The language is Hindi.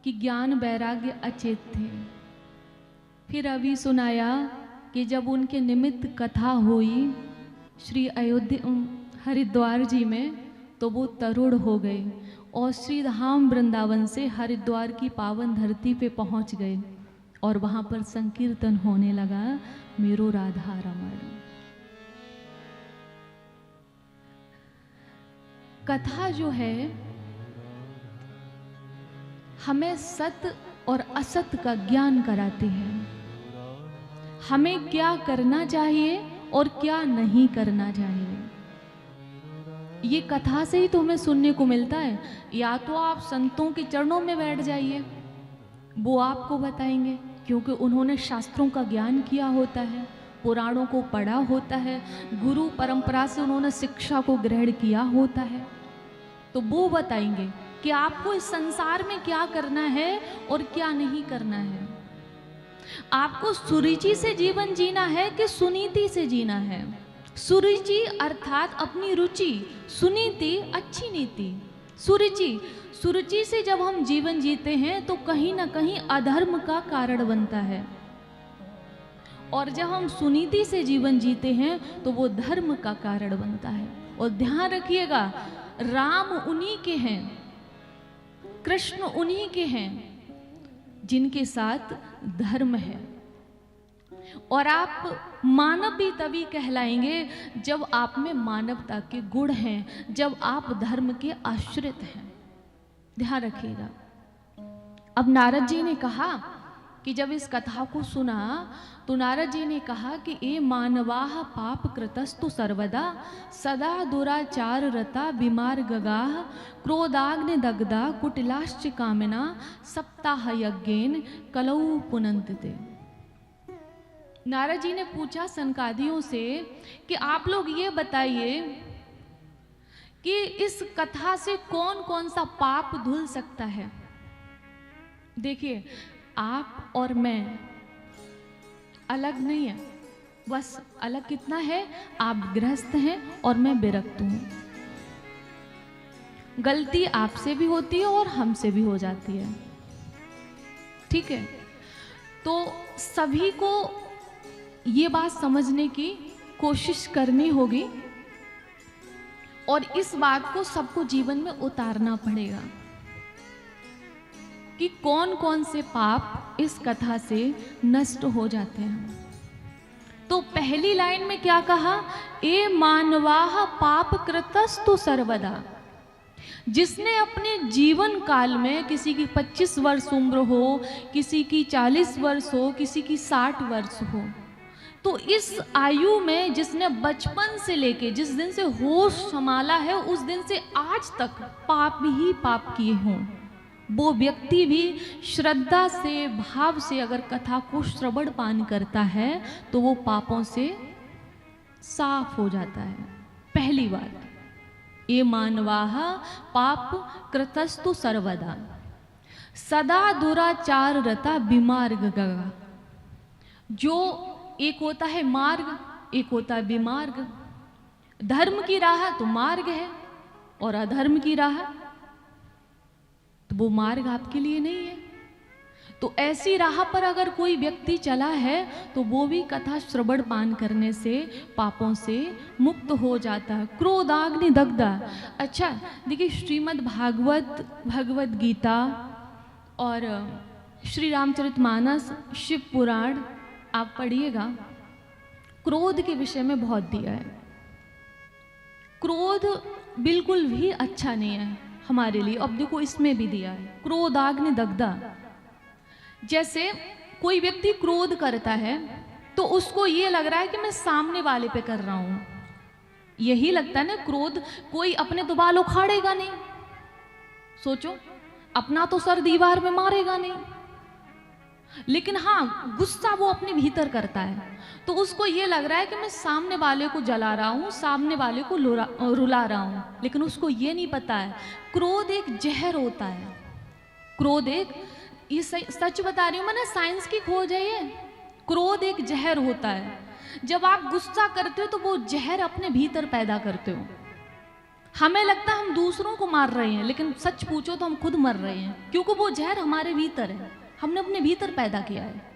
कि ज्ञान वैराग्य अचेत थे। फिर अभी सुनाया कि जब उनके निमित्त कथा हुई श्री अयोध्या हरिद्वार जी में, तो वो तरुण हो गए और श्री धाम वृंदावन से हरिद्वार की पावन धरती पे पहुंच गए और वहां पर संकीर्तन होने लगा, मेरो राधा रमण। कथा जो है हमें सत्य और असत्य का ज्ञान कराती है, हमें क्या करना चाहिए और क्या नहीं करना चाहिए। ये कथा से ही तो हमें सुनने को मिलता है। या तो आप संतों के चरणों में बैठ जाइए, वो आपको बताएंगे, क्योंकि उन्होंने शास्त्रों का ज्ञान किया होता है, पुराणों को पढ़ा होता है, गुरु परंपरा से उन्होंने शिक्षा को ग्रहण किया होता है। तो वो बताएंगे कि आपको इस संसार में क्या करना है और क्या नहीं करना है। आपको सुरुचि से जीवन जीना है कि सुनीति से जीना है। सुरुचि अर्थात अपनी रुचि, सुनीति अच्छी नीति। सुरुचि से जब हम जीवन जीते हैं तो कहीं ना कहीं अधर्म का कारण बनता है, और जब हम सुनीति से जीवन जीते हैं तो वो धर्म का कारण बनता है। और ध्यान रखिएगा, राम उन्हीं के हैं, कृष्ण उन्हीं के हैं जिनके साथ धर्म है। और आप मानव भी तभी कहलाएंगे जब आप में मानवता के गुण हैं, जब आप धर्म के आश्रित हैं। ध्यान रखिएगा। अब नारद जी ने कहा कि जब इस कथा को सुना तो नारद जी ने कहा कि ए मानवाह पाप कृतस्तु सर्वदा सदा दुराचार रता बीमार गगाह क्रोधाग्नि दग्धा कुटिलाश्च कामिना सप्ताह यज्ञेन कलौ पुनन्तिते। नारद जी ने पूछा सनकादियों से कि आप लोग ये बताइए कि इस कथा से कौन कौन सा पाप धुल सकता है। देखिए, आप और मैं अलग नहीं है, बस अलग कितना है, आप गृहस्थ हैं और मैं विरक्त हूं। गलती आपसे भी होती है और हमसे भी हो जाती है, ठीक है। तो सभी को ये बात समझने की कोशिश करनी होगी और इस बात को सबको जीवन में उतारना पड़ेगा कि कौन कौन से पाप इस कथा से नष्ट हो जाते हैं। तो पहली लाइन में क्या कहा, ए मानवाह पाप कृतस्तु सर्वदा। जिसने अपने जीवन काल में, किसी की 25 वर्ष उम्र हो, किसी की 40 वर्ष हो, किसी की 60 वर्ष हो, तो इस आयु में जिसने बचपन से लेके जिस दिन से होश संभाला है उस दिन से आज तक पाप ही पाप किए हों, वो व्यक्ति भी श्रद्धा से, भाव से अगर कथा को श्रवण पान करता है तो वो पापों से साफ हो जाता है। पहली बात, ये मानवाह पाप कृतस्तु सर्वदा सदा दुराचार रता विमार्ग गगा। जो एक होता है मार्ग, एक होता है विमार्ग। धर्म की राह तो मार्ग है और अधर्म की राह तो वो मार्ग आपके लिए नहीं है। तो ऐसी राह पर अगर कोई व्यक्ति चला है तो वो भी कथा श्रवण पान करने से पापों से मुक्त हो जाता है। क्रोधाग्नि दग्धा। अच्छा देखिए, श्रीमद् भागवत, भगवत गीता और श्री रामचरितमानस, शिव पुराण आप पढ़िएगा, क्रोध के विषय में बहुत दिया है। क्रोध बिल्कुल भी अच्छा नहीं है हमारे लिए। अब देखो, इसमें भी दिया है क्रोधाग्नि दग्धा। जैसे कोई व्यक्ति क्रोध करता है तो उसको ये लग रहा है कि मैं सामने वाले पे कर रहा हूं। यही लगता है ना, क्रोध कोई अपने तो बाल उखाड़ेगा नहीं, सोचो, अपना तो सर दीवार में मारेगा नहीं, लेकिन हाँ गुस्सा वो अपने भीतर करता है। तो उसको ये लग रहा है कि मैं सामने वाले को जला रहा हूँ, सामने वाले को रुला रहा हूँ, लेकिन उसको ये नहीं पता है क्रोध एक जहर होता है। क्रोध एक, ये सच बता रही हूँ मैंने, साइंस की खोज है ये। क्रोध एक जहर होता है। जब आप गुस्सा करते हो तो वो जहर अपने भीतर पैदा करते हो। हमें लगता है हम दूसरों को मार रहे हैं, लेकिन सच पूछो तो हम खुद मर रहे हैं, क्योंकि वो जहर हमारे भीतर है, हमने अपने भीतर पैदा किया है।